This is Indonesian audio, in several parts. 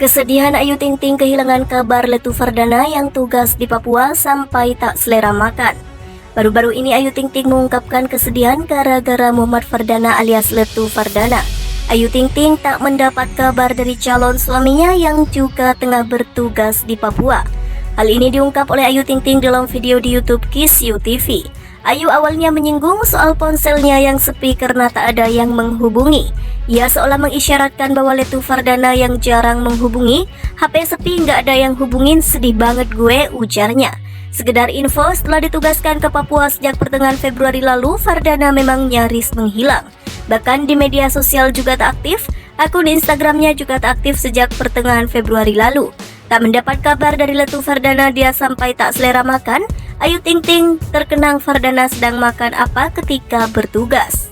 Kesedihan Ayu Ting Ting kehilangan kabar Letu Fardana yang tugas di Papua sampai tak selera makan. Baru-baru ini Ayu Ting Ting mengungkapkan kesedihan gara-gara Muhammad Fardana alias Letu Fardana. Ayu Ting Ting tak mendapat kabar dari calon suaminya yang juga tengah bertugas di Papua. Hal ini diungkap oleh Ayu Ting Ting dalam video di YouTube Kiss You TV. Ayu awalnya menyinggung soal ponselnya yang sepi karena tak ada yang menghubungi. Ia seolah mengisyaratkan bahwa Letu Fardana yang jarang menghubungi, HP sepi nggak ada yang hubungin, sedih banget gue, ujarnya. Sekedar info, setelah ditugaskan ke Papua sejak pertengahan Februari lalu, Fardana memang nyaris menghilang. Bahkan di media sosial juga tak aktif, akun Instagramnya juga tak aktif sejak pertengahan Februari lalu. Tak mendapat kabar dari Letu Fardana, dia sampai tak selera makan. Ayu Ting Ting terkenang Fardana sedang makan apa ketika bertugas.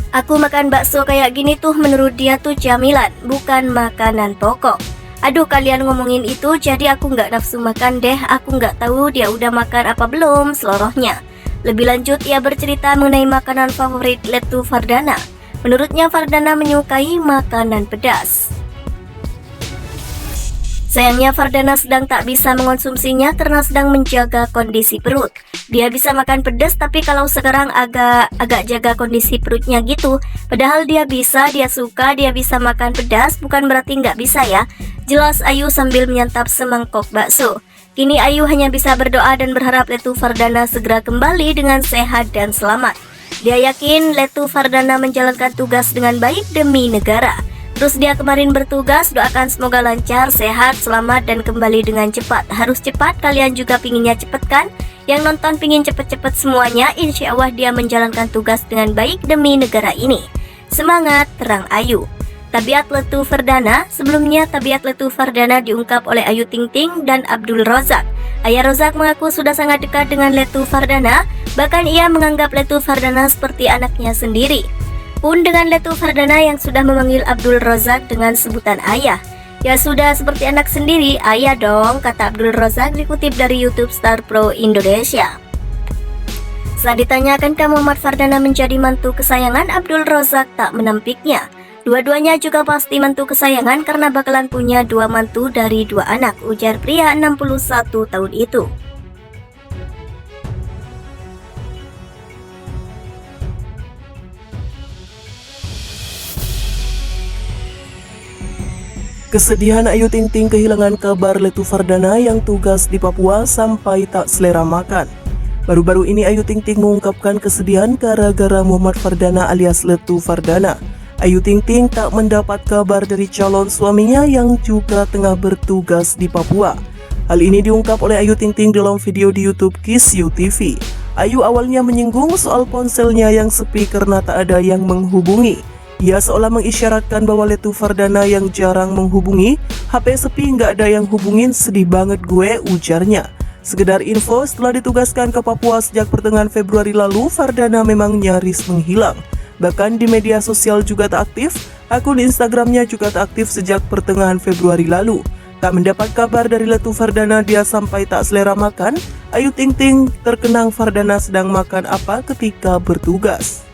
Aku makan bakso kayak gini tuh menurut dia tuh camilan, bukan makanan pokok. Aduh, kalian ngomongin itu jadi aku nggak nafsu makan deh, aku nggak tahu dia udah makan apa belum, selorohnya. Lebih lanjut, ia bercerita mengenai makanan favorit Letu Fardana. Menurutnya Fardana menyukai makanan pedas. Sayangnya Fardana sedang tak bisa mengonsumsinya karena sedang menjaga kondisi perut. Dia bisa makan pedas tapi kalau sekarang agak jaga kondisi perutnya gitu. Padahal dia suka, dia bisa makan pedas, bukan berarti nggak bisa ya. Jelas Ayu sambil menyantap semangkok bakso. Kini Ayu hanya bisa berdoa dan berharap Letu Fardana segera kembali dengan sehat dan selamat. Dia yakin Letu Fardana menjalankan tugas dengan baik demi negara. Terus dia kemarin bertugas, doakan semoga lancar, sehat, selamat, dan kembali dengan cepat. Harus cepat, kalian juga pinginnya cepet kan? Yang nonton pingin cepet-cepet semuanya, insya Allah dia menjalankan tugas dengan baik demi negara ini. Semangat, terang Ayu. Tabiat Letu Fardana. Sebelumnya tabiat Letu Fardana diungkap oleh Ayu Ting Ting dan Abdul Razak. Ayah Razak mengaku sudah sangat dekat dengan Letu Fardana, bahkan ia menganggap Letu Fardana seperti anaknya sendiri. Pun dengan Letu Fardana yang sudah memanggil Abdul Razak dengan sebutan ayah. Ya sudah seperti anak sendiri, ayah dong, kata Abdul Razak dikutip dari YouTube Star Pro Indonesia. Saat ditanya akankah Muhammad Fardana menjadi mantu kesayangan, Abdul Razak tak menampiknya. Dua-duanya juga pasti mantu kesayangan karena bakalan punya dua mantu dari dua anak, ujar pria 61 tahun itu. Kesedihan Ayu Ting Ting kehilangan kabar Letu Fardana yang tugas di Papua sampai tak selera makan. Baru-baru ini Ayu Ting Ting mengungkapkan kesedihan gara-gara Muhammad Fardana alias Letu Fardana. Ayu Ting Ting tak mendapat kabar dari calon suaminya yang juga tengah bertugas di Papua. Hal ini diungkap oleh Ayu Ting Ting dalam video di YouTube Kiss You TV. Ayu awalnya menyinggung soal ponselnya yang sepi karena tak ada yang menghubungi. Ia seolah mengisyaratkan bahwa Letu Fardana yang jarang menghubungi, HP sepi nggak ada yang hubungin, sedih banget gue, ujarnya. Sekedar info, setelah ditugaskan ke Papua sejak pertengahan Februari lalu, Fardana memang nyaris menghilang. Bahkan di media sosial juga tak aktif, akun Instagramnya juga tak aktif sejak pertengahan Februari lalu. Tak mendapat kabar dari Letu Fardana, dia sampai tak selera makan. Ayu Ting Ting terkenang Fardana sedang makan apa ketika bertugas.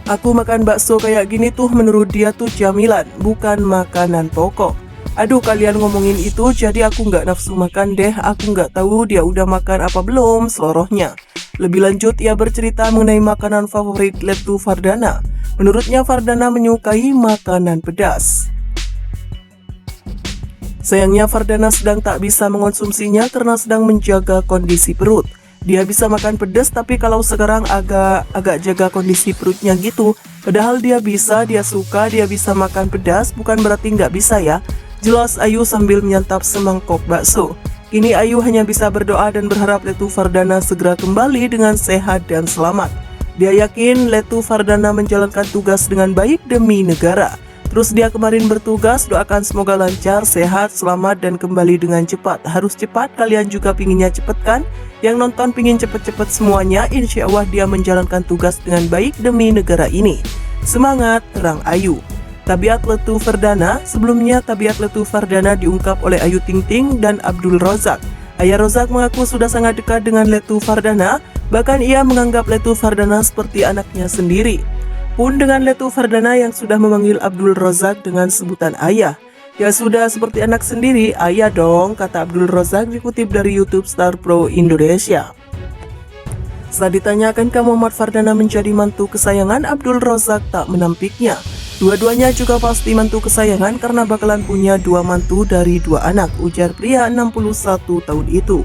Aku makan bakso kayak gini tuh menurut dia tuh camilan, bukan makanan pokok. Aduh, kalian ngomongin itu jadi aku nggak nafsu makan deh, aku nggak tahu dia udah makan apa belum, selorohnya. Lebih lanjut, ia bercerita mengenai makanan favorit Letu Fardana. Menurutnya Fardana menyukai makanan pedas. Sayangnya Fardana sedang tak bisa mengonsumsinya karena sedang menjaga kondisi perut. Dia bisa makan pedas tapi kalau sekarang agak jaga kondisi perutnya gitu. Padahal dia suka, dia bisa makan pedas, bukan berarti nggak bisa ya. Jelas Ayu sambil menyantap semangkok bakso. Kini Ayu hanya bisa berdoa dan berharap Letu Fardana segera kembali dengan sehat dan selamat. Dia yakin Letu Fardana menjalankan tugas dengan baik demi negara. Terus dia kemarin bertugas, doakan semoga lancar, sehat, selamat, dan kembali dengan cepat. Harus cepat, kalian juga pinginnya cepet kan? Yang nonton pingin cepet-cepet semuanya, insya Allah dia menjalankan tugas dengan baik demi negara ini. Semangat, terang Ayu. Tabiat Letu Fardana. Sebelumnya tabiat Letu Fardana diungkap oleh Ayu Ting Ting dan Abdul Razak. Ayah Razak mengaku sudah sangat dekat dengan Letu Fardana, bahkan ia menganggap Letu Fardana seperti anaknya sendiri. Pun dengan Letu Fardana yang sudah memanggil Abdul Razak dengan sebutan ayah. Ya sudah seperti anak sendiri, ayah dong, kata Abdul Razak dikutip dari YouTube Star Pro Indonesia. Saat ditanyakan ke Muhammad Fardana menjadi mantu kesayangan, Abdul Razak tak menampiknya. Dua-duanya juga pasti mantu kesayangan karena bakalan punya 2 mantu dari 2 anak, ujar pria 61 tahun itu.